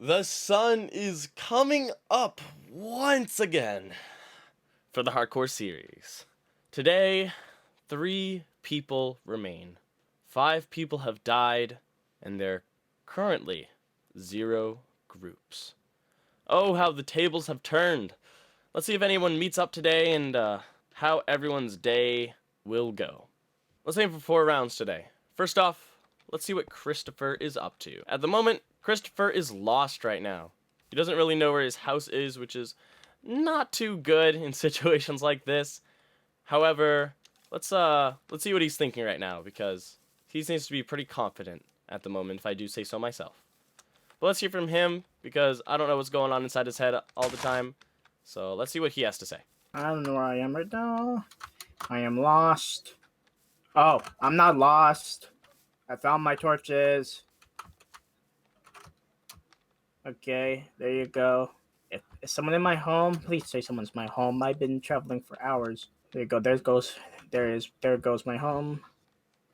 The sun is coming up once again for the hardcore series. Today, 3 people remain. 5 people have died, and there are currently 0 groups. Oh, how the tables have turned. Let's see if anyone meets up today and how everyone's day will go. Let's aim for 4 rounds today. First off, let's see what Christopher is up to. At the moment, Christopher is lost right now. He doesn't really know where his house is, which is not too good in situations like this. However, let's see what he's thinking right now, because he seems to be pretty confident at the moment, if I do say so myself. But let's hear from him, because I don't know what's going on inside his head all the time. So let's see what he has to say. I don't know where I am right now. I am lost. Oh, I'm not lost. I found my torches. Okay, there you go. If is someone in my home? Please say someone's my home. I've been traveling for hours. There you go. There goes my home.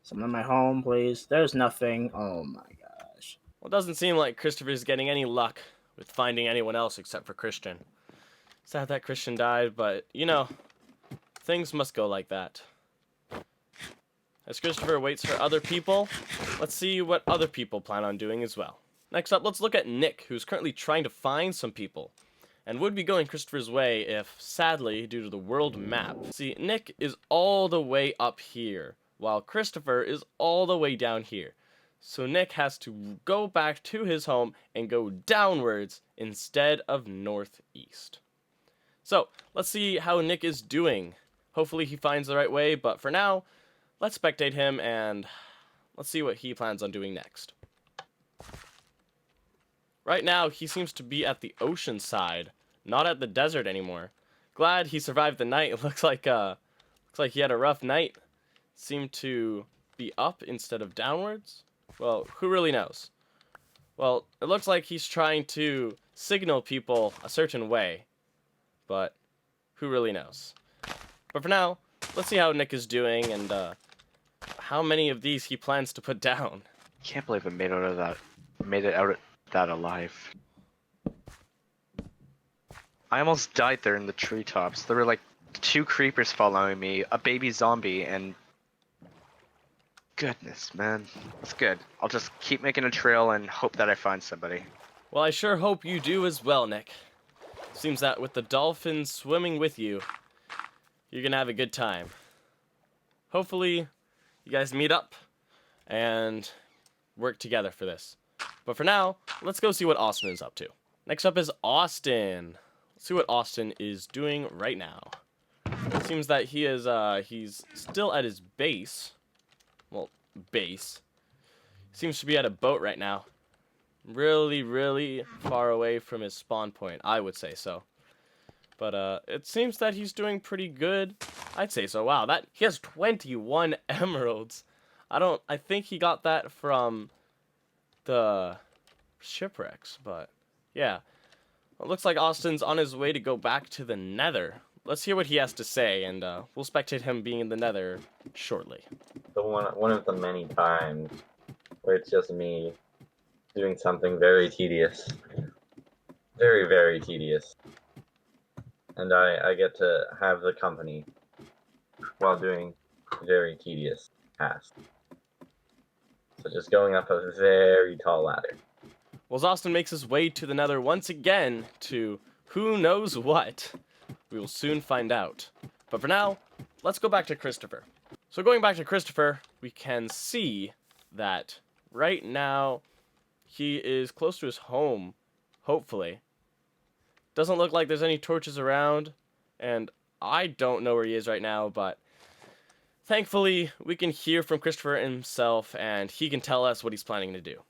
Someone in my home, please. There's nothing. Oh my gosh. Well, it doesn't seem like Christopher's getting any luck with finding anyone else except for Christian. Sad that Christian died, but, you know, things must go like that. As Christopher waits for other people, let's see what other people plan on doing as well. Next up, let's look at Nick, who's currently trying to find some people, and would be going Christopher's way if, sadly, due to the world map. See, Nick is all the way up here, while Christopher is all the way down here. So Nick has to go back to his home and go downwards instead of northeast. So, let's see how Nick is doing. Hopefully he finds the right way, but for now, let's spectate him and let's see what he plans on doing next. Right now, he seems to be at the ocean side, not at the desert anymore. Glad he survived the night. It looks like he had a rough night. Seemed to be up instead of downwards. Well, who really knows? Well, it looks like he's trying to signal people a certain way, but who really knows? But for now, let's see how Nick is doing and how many of these he plans to put down. Can't believe I made it out of that alive. I almost died there in the treetops. There were like 2 creepers following me, a baby zombie, and goodness, man. It's good. I'll just keep making a trail and hope that I find somebody. Well, I sure hope you do as well, Nick. Seems that with the dolphins swimming with you, you're gonna have a good time. Hopefully, you guys meet up and work together for this. But for now, let's go see what Austin is up to. Next up is Austin. Let's see what Austin is doing right now. It seems that he's still at his base. Well, base. Seems to be at a boat right now. Really, really far away from his spawn point, I would say so. But it seems that he's doing pretty good. I'd say so. Wow, he has 21 emeralds. I think he got that from the shipwrecks, but yeah. Well, it looks like Austin's on his way to go back to the Nether. Let's hear what he has to say, and we'll spectate him being in the Nether shortly. So one of the many times where it's just me doing something very tedious. Very, very tedious. And I get to have the company while doing very tedious tasks. So just going up a very tall ladder. Well, as Austin makes his way to the Nether once again to who knows what, we will soon find out. But for now, let's go back to Christopher. So going back to Christopher, we can see that right now he is close to his home, hopefully. Doesn't look like there's any torches around, and I don't know where he is right now, but thankfully we can hear from Christopher himself, and he can tell us what he's planning to do.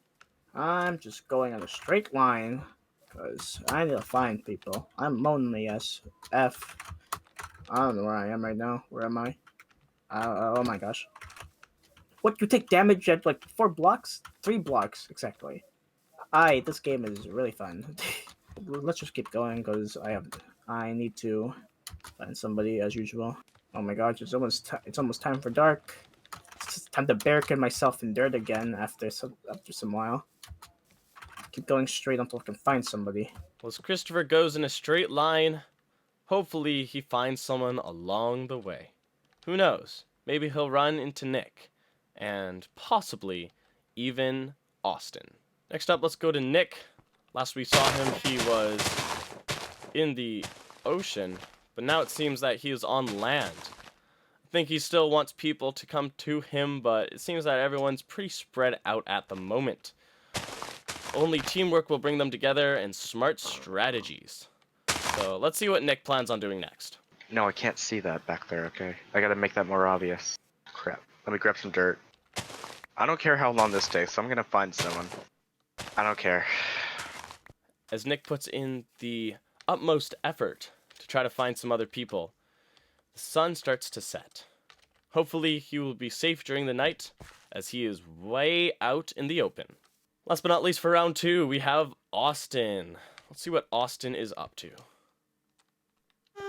I'm just going on a straight line because I need to find people. I'm lonely as F. I don't know where I am right now. Where am I? Oh my gosh. What, you take damage at like 4 blocks? 3 blocks, exactly. This game is really fun. Let's just keep going because I need to find somebody as usual. Oh my gosh, it's almost time for dark. It's time to barricade myself in dirt again after some while. keep going straight until I can find somebody. Well, as Christopher goes in a straight line, hopefully he finds someone along the way. Who knows? Maybe he'll run into Nick, and possibly even Austin. Next up, let's go to Nick. Last we saw him, he was in the ocean, but now it seems that he is on land. I think he still wants people to come to him, but it seems that everyone's pretty spread out at the moment. Only teamwork will bring them together and smart strategies. So let's see what Nick plans on doing next. No, I can't see that back there, okay? I gotta make that more obvious. Crap. Let me grab some dirt. I don't care how long this takes, I'm gonna find someone. I don't care. As Nick puts in the utmost effort to try to find some other people, the sun starts to set. Hopefully he will be safe during the night, as he is way out in the open. Last but not least for round 2, we have Austin. Let's see what Austin is up to.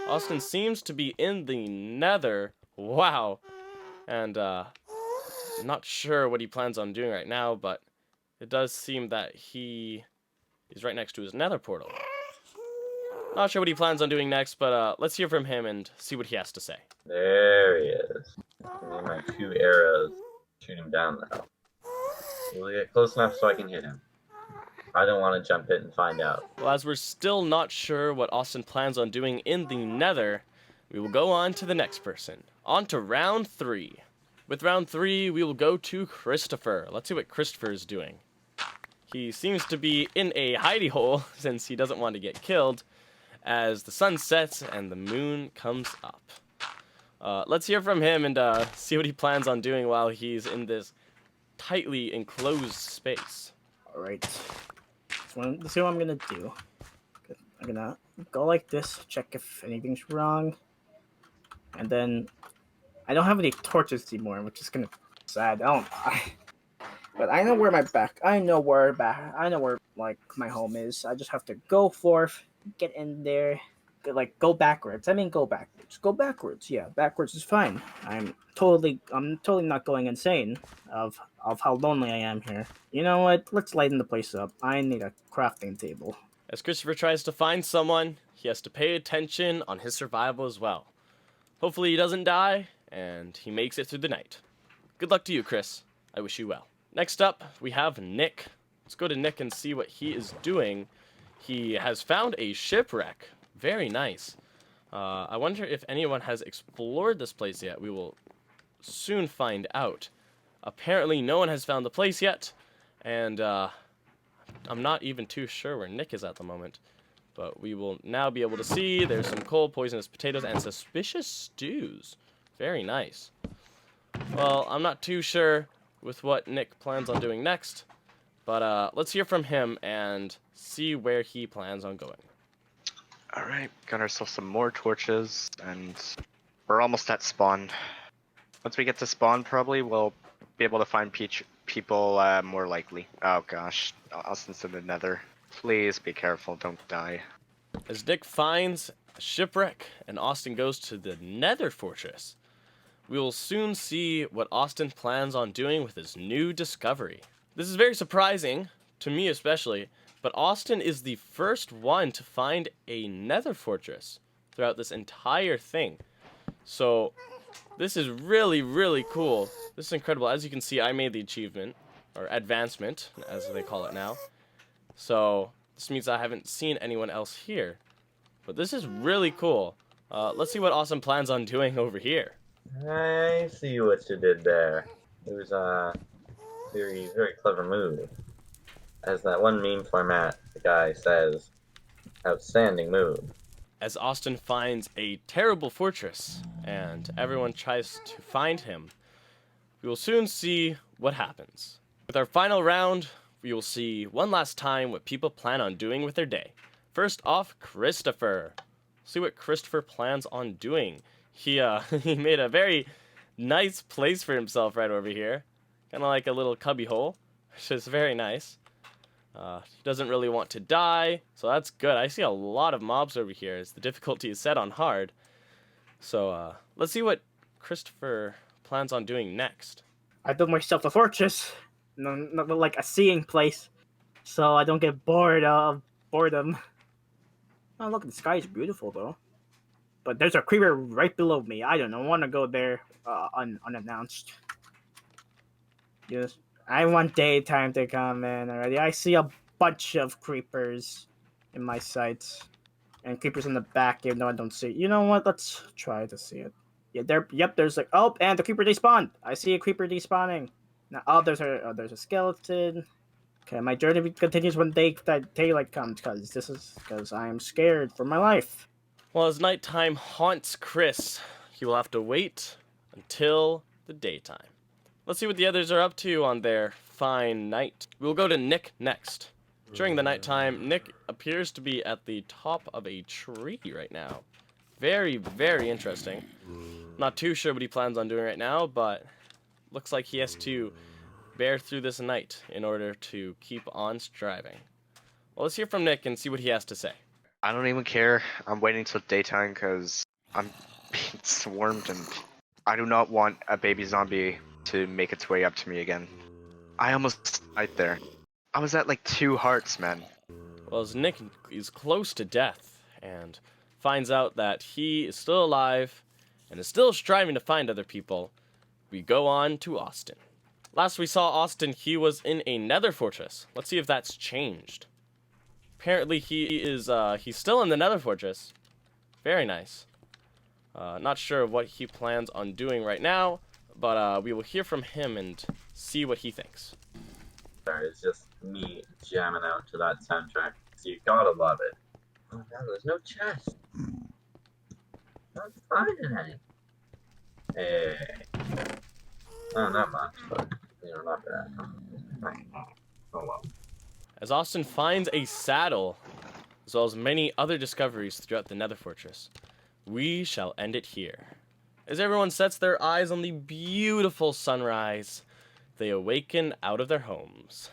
Austin seems to be in the Nether. Wow. And I'm not sure what he plans on doing right now, but it does seem that he is right next to his Nether portal. Not sure what he plans on doing next, but let's hear from him and see what he has to say. There he is. I need my 2 arrows. Shoot him down though. Will he get close enough so I can hit him? I don't want to jump it and find out. Well, as we're still not sure what Austin plans on doing in the Nether, we will go on to the next person. On to round 3. With round 3, we will go to Christopher. Let's see what Christopher is doing. He seems to be in a hidey hole since he doesn't want to get killed as the sun sets and the moon comes up. Let's hear from him and see what he plans on doing while he's in this tightly enclosed space. Alright. Let's see what I'm gonna do. I'm gonna go like this, check if anything's wrong. And then I don't have any torches anymore, which is gonna be sad. But I know where I know where like my home is. I just have to go forth, get in there, go backwards. Go backwards. Go backwards. Yeah, backwards is fine. I'm totally not going insane of how lonely I am here. You know what? Let's lighten the place up. I need a crafting table. As Christopher tries to find someone, he has to pay attention on his survival as well. Hopefully he doesn't die, and he makes it through the night. Good luck to you, Chris. I wish you well. Next up, we have Nick. Let's go to Nick and see what he is doing. He has found a shipwreck. Very nice. I wonder if anyone has explored this place yet. We will soon find out. Apparently no one has found the place yet, and I'm not even too sure where Nick is at the moment. But we will now be able to see there's some coal, poisonous potatoes, and suspicious stews. Very nice. Well, I'm not too sure with what Nick plans on doing next, but let's hear from him and see where he plans on going. Alright, got ourselves some more torches, and we're almost at spawn. Once we get to spawn, probably we'll be able to find people more likely. Oh gosh, Austin's in the Nether. Please be careful, don't die. As Nick finds a shipwreck and Austin goes to the Nether Fortress, we will soon see what Austin plans on doing with his new discovery. This is very surprising, to me especially, but Austin is the first one to find a Nether Fortress throughout this entire thing. So this is really, really cool. This is incredible. As you can see, I made the achievement, or advancement, as they call it now. So this means I haven't seen anyone else here. But this is really cool. Let's see what Austin plans on doing over here. I see what you did there. It was a very, very clever move. As that one meme format, the guy says, outstanding move. As Austin finds a terrible fortress, and everyone tries to find him, we will soon see what happens. With our final round, we will see one last time what people plan on doing with their day. First off, Christopher. See what Christopher plans on doing. He made a very nice place for himself right over here. Kind of like a little cubby hole, which is very nice. He doesn't really want to die, so that's good. I see a lot of mobs over here as the difficulty is set on hard. So let's see what Christopher plans on doing next. I built myself a fortress. No, not like a seeing place. so I don't get bored of boredom. Oh, look, the sky is beautiful though. But there's a creeper right below me. I don't know. I want to go there unannounced. Yes, I want daytime to come in already. I see a bunch of creepers in my sights, and creepers in the back. Even though I don't see. You know what? Let's try to see it. Yeah, there. Yep, there's like. Oh, and the creeper despawned. I see a creeper despawning. Now, there's a skeleton. Okay, my journey continues when daylight comes, because I am scared for my life. Well, as nighttime haunts Chris, he will have to wait until the daytime. Let's see what the others are up to on their fine night. We'll go to Nick next. During the nighttime, Nick appears to be at the top of a tree right now. Very, very interesting. Not too sure what he plans on doing right now, but looks like he has to bear through this night in order to keep on striving. Well, let's hear from Nick and see what he has to say. I don't even care. I'm waiting till daytime because I'm being swarmed and I do not want a baby zombie to make its way up to me again. I almost died there. I was at like 2 hearts, man. Well, as Nick is close to death and finds out that he is still alive and is still striving to find other people, we go on to Austin. Last we saw Austin, he was in a Nether Fortress. Let's see if that's changed. Apparently he's still in the Nether Fortress. Very nice. Not sure what he plans on doing right now, but we will hear from him and see what he thinks. Sorry, it's just me jamming out to that soundtrack. So you gotta love it. Oh no, there's no chest. Not finding any. Hey. Oh, not much, but not bad. Oh well. As Austin finds a saddle, as well as many other discoveries throughout the Nether Fortress, we shall end it here. As everyone sets their eyes on the beautiful sunrise, they awaken out of their homes.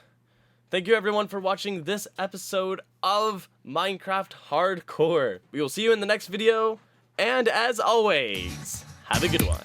Thank you everyone for watching this episode of Minecraft Hardcore. We will see you in the next video, and as always, have a good one.